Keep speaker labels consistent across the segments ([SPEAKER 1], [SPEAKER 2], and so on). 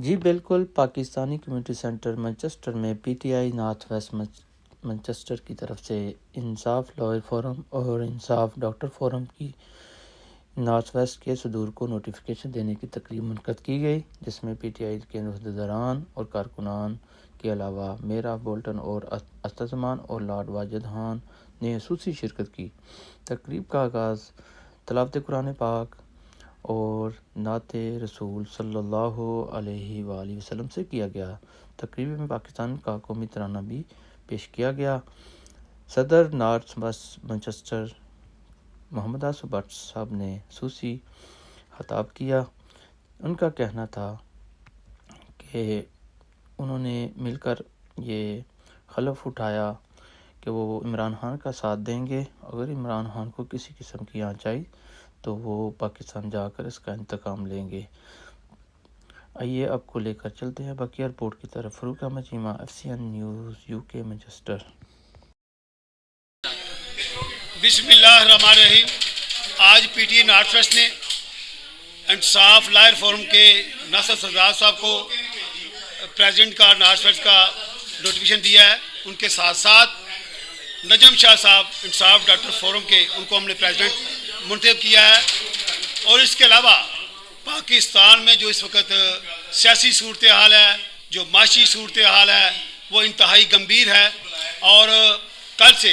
[SPEAKER 1] جی بالکل، Pakistani community centre Manchester میں P T I north west Manchester کی طرف سے انصاف لائر فورم اور انصاف ڈاکٹر فورم کی نارتھ ویسٹ کے صدور کو نوٹیفیکیشن دینے کی تقریب منعقد کی گئی، جس میں پی ٹی آئی کے عہدیداران اور کارکنان کے علاوہ میرا بولٹن اور استثمان اور لارڈ واجد خان نے خصوصی شرکت کی۔ تقریب کا آغاز تلاوت قرآن پاک اور نعت رسول صلی اللہ علیہ وآلہ وسلم سے کیا گیا۔ تقریب میں پاکستان کا قومی ترانہ بھی پیش کیا گیا۔ صدر north west Manchester Muhammad Asif but صاحب نے خصوصی خطاب کیا۔ ان کا کہنا تھا کہ انہوں نے مل کر یہ حلف اٹھایا کہ وہ عمران خان کا ساتھ دیں گے، اگر عمران خان کو کسی قسم کی آنچ آئی تو وہ پاکستان جا کر اس کا انتقام لیں گے۔ آئیے اب کو لے کر چلتے ہیں باقی رپورٹ کی طرف۔ Farooq Ahmed Cheema, F C N news, U K Manchester.
[SPEAKER 2] بسم اللہ الرحمن الرحیم۔ آج پی ٹی نارتھ ویسٹ نے انصاف لائر فورم کے ناصر سردار صاحب کو پریزیڈنٹ کا نارتھ ویسٹ کا نوٹیفیکیشن دیا ہے۔ ان کے ساتھ ساتھ نجم شاہ صاحب انصاف ڈاکٹر فورم کے، ان کو ہم نے پریزیڈنٹ منتخب کیا ہے۔ اور اس کے علاوہ پاکستان میں جو اس وقت سیاسی صورتحال ہے، جو معاشی صورتحال ہے، وہ انتہائی گمبھیر ہے، اور کل سے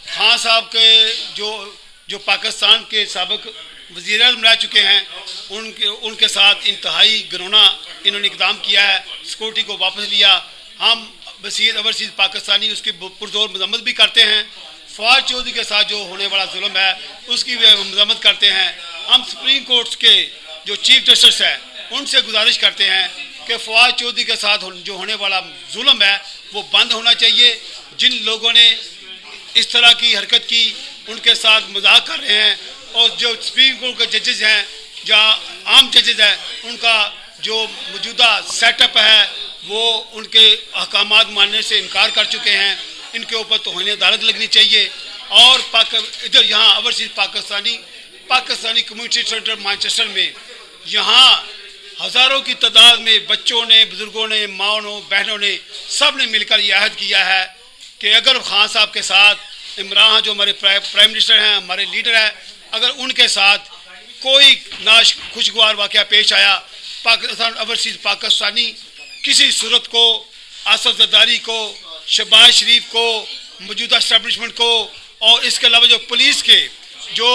[SPEAKER 2] خان صاحب کے جو پاکستان کے سابق وزیر اعظم رہ چکے ہیں، ان کے ساتھ انتہائی گھناؤنا انہوں نے اقدام کیا ہے، سیکورٹی کو واپس لیا۔ ہم بصیر اوورسیز پاکستانی اس کی پرزور مذمت بھی کرتے ہیں۔ فواد چودھری کے ساتھ جو ہونے والا ظلم ہے اس کی بھی مذمت کرتے ہیں۔ ہم سپریم کورٹ کے جو چیف جسٹس ہیں ان سے گزارش کرتے ہیں کہ فواد چودھری کے ساتھ جو ہونے والا ظلم ہے وہ بند ہونا چاہیے۔ جن لوگوں نے اس طرح کی حرکت کی ان کے ساتھ مذاق کر رہے ہیں، اور جو سپریم کورٹ کے ججز ہیں، جہاں عام ججز ہیں، ان کا جو موجودہ سیٹ اپ ہے وہ ان کے احکامات ماننے سے انکار کر چکے ہیں۔ ان کے اوپر توہین عدالت لگنی چاہیے۔ اور ادھر یہاں overseas Pakistani community centre Manchester میں یہاں ہزاروں کی تعداد میں بچوں نے، بزرگوں نے، ماؤں بہنوں نے، سب نے مل کر یہ عہد کیا ہے کہ اگر خان صاحب کے ساتھ عمران جو ہمارے پرائم منسٹر ہیں، ہمارے لیڈر ہیں، اگر ان کے ساتھ کوئی خوشگوار واقعہ پیش آیا، پاکستان اوورسیز پاکستانی کسی صورت کو، آصف زرداری کو، شہباز شریف کو، موجودہ اسٹیبلشمنٹ کو، اور اس کے علاوہ جو پولیس کے جو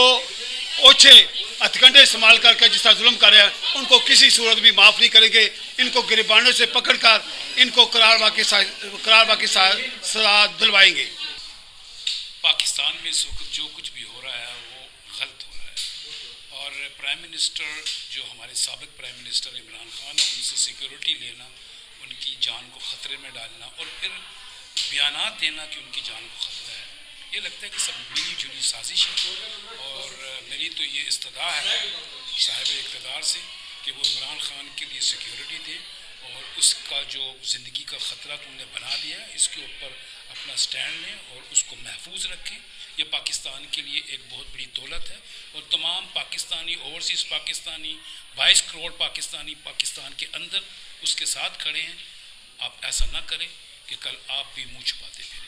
[SPEAKER 2] اوچھے ہتھکنڈے استعمال کر کے جس طرح ظلم کر رہے ہیں، ان کو کسی صورت بھی معاف نہیں کریں گے۔ ان کو گریبانوں سے پکڑ کر ان کو قرار واقعی سزا دلوائیں گے۔
[SPEAKER 3] پاکستان میں اس وقت جو کچھ بھی ہو رہا ہے وہ غلط ہو رہا ہے، اور پرائم منسٹر جو ہمارے سابق پرائم منسٹر عمران خان ہیں، ان سے سیکیورٹی لینا، ان کی جان کو خطرے میں ڈالنا، اور پھر بیانات دینا کہ ان کی جان کو خطرہ ہے، یہ لگتا ہے کہ سب ملی جلی سازش ہے۔ اور میری تو یہ استدعا ہے صاحب اقتدار سے کہ وہ عمران خان کے لیے سیکیورٹی دے، اور اس کا جو زندگی کا خطرہ تم نے بنا دیا ہے اس کے اوپر اپنا سٹینڈ لیں اور اس کو محفوظ رکھیں۔ یہ پاکستان کے لیے ایک بہت بڑی دولت ہے، اور تمام پاکستانی، اوورسیز پاکستانی، 22 کروڑ پاکستانی پاکستان کے اندر اس کے ساتھ کھڑے ہیں۔ آپ ایسا نہ کریں کہ کل آپ بھی منہ چھپاتے پھریں۔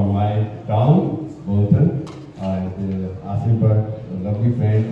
[SPEAKER 4] My town, Bolton, Asim Bhatt, a lovely friend,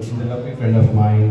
[SPEAKER 4] he's a lovely friend of mine,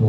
[SPEAKER 4] so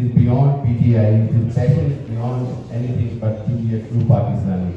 [SPEAKER 4] is beyond PTI, his passion is beyond anything but to be a true Pakistani।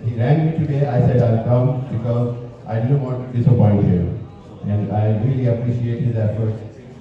[SPEAKER 4] he rang me today, I said I'll come because I didn't want to disappoint him, and I really appreciate his efforts।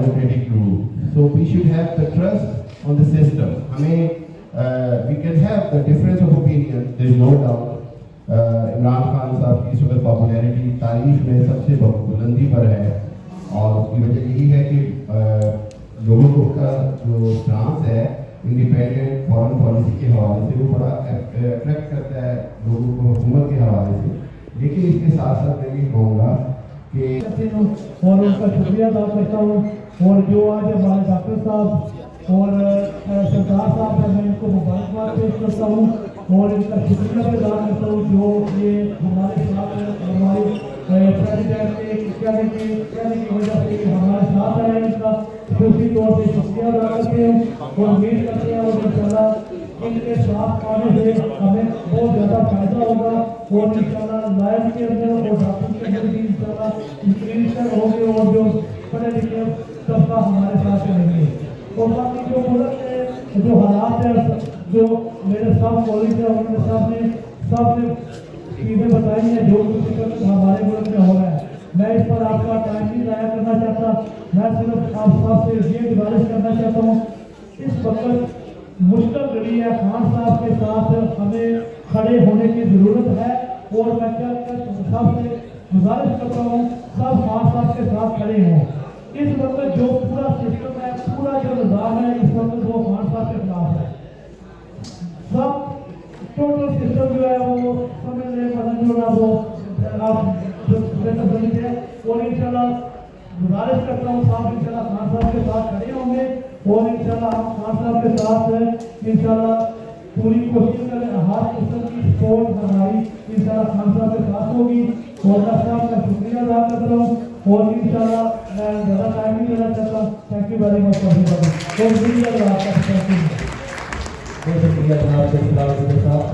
[SPEAKER 4] democratic rule. So we should have the trust on the system. We can have the difference of opinion, there is no doubt. Imran Khan صاحب کی اس وقت popularity تاریخ میں سب سے بلندی پر ہے اور اس کی وجہ یہی ہے کہ لوگوں کو کا جو فرانس ہے انڈیپینڈنٹ فارن پالیسی کے حوالے سے وہ بڑا اٹریکٹ کرتا ہے لوگوں کو حکومت کے حوالے سے. لیکن اس کے ساتھ ساتھ میں یہ کہوں گا کہ
[SPEAKER 5] اور ان کا شکریہ ادا کرتا ہوں اور جو آج ہمارے ڈاکٹر صاحب اور سردار صاحب ہیں میں ان کو مبارکباد پیش کرتا ہوں اور ان کا شکریہ بھی ادا کرتا ہوں جو یہ ہمارے ساتھ ہمارے پریزیڈنٹ کے کہنے کی وجہ سے ہمارے ساتھ آئے ہیں. ان کا خصوصی طور سے شکریہ ادا کرتے ہیں اور امید کرتے ہیں اور انشاءاللہ ان کے ساتھ آنے سے ہمیں بہت زیادہ فائدہ ہوگا اور انشاءاللہ لائف کے اندر اور ڈاکٹر کے اندر بھی انشاءاللہ انکریز ہوں گے اور جو پڑھے لکھے طبقہ ہمارے ساتھ رہیں گے. اور باقی جو ملک کے جو حالات ہیں جو میرے ساتھ کالج ہے انہوں نے سب نے چیزیں بتائی ہیں جو کچھ ہمارے ملک میں ہو رہا ہے. میں اس پر آپ کا ٹائم نہیں ضائع کرنا چاہتا. میں صرف آپ سب سے یہ گزارش کرنا چاہتا ہوں اس وقت مشکل گھڑی ہے خان صاحب کے ساتھ ہمیں کھڑے ہونے کی ضرورت ہے اور میں سب سے گزارش کرتا ہوں سب خان صاحب کے ساتھ کھڑے ہوں. اس وقت جو پورا سسٹم ہے پورا جو نظام ہے اس وقت وہ خان صاحب کے خلاف ہے. سب ٹوٹل سسٹم جو ہے وہ سمجھ لیں مدد جو ہے وہ آپ سمجھتے ہیں اور انشاءاللہ گزارش کرتا ہوں صاحب انشاءاللہ خان صاحب کے ساتھ کھڑے ہوں گے اور انشاءاللہ ہم خان صاحب کے ساتھ انشاءاللہ پوری کوشش کریں. ہر قسم کی سپورٹ ہماری انشاءاللہ خان صاحب کے ساتھ ہوگی اور میں صاحب کا شکریہ ادا کرتا ہوں اور انشاءاللہ میں زیادہ ٹائم نہیں لینا چاہتا. Thank you very much for اور شکریہ آپ کا. Thank you.
[SPEAKER 6] بہت شکریہ جناب سے صاحب.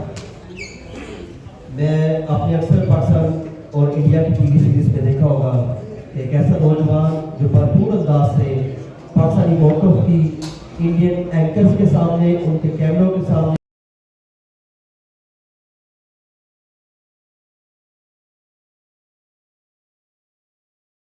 [SPEAKER 6] میں آپ نے اکثر پاکستان اور انڈیا کی ٹی وی سیریز میں دیکھا ہوگا کہ ایک ایسا نوجوان جو بھرپور انداز سے پاکستانی موقف کی انڈین اینکرز کے سامنے ان کے کیمروں کے سامنے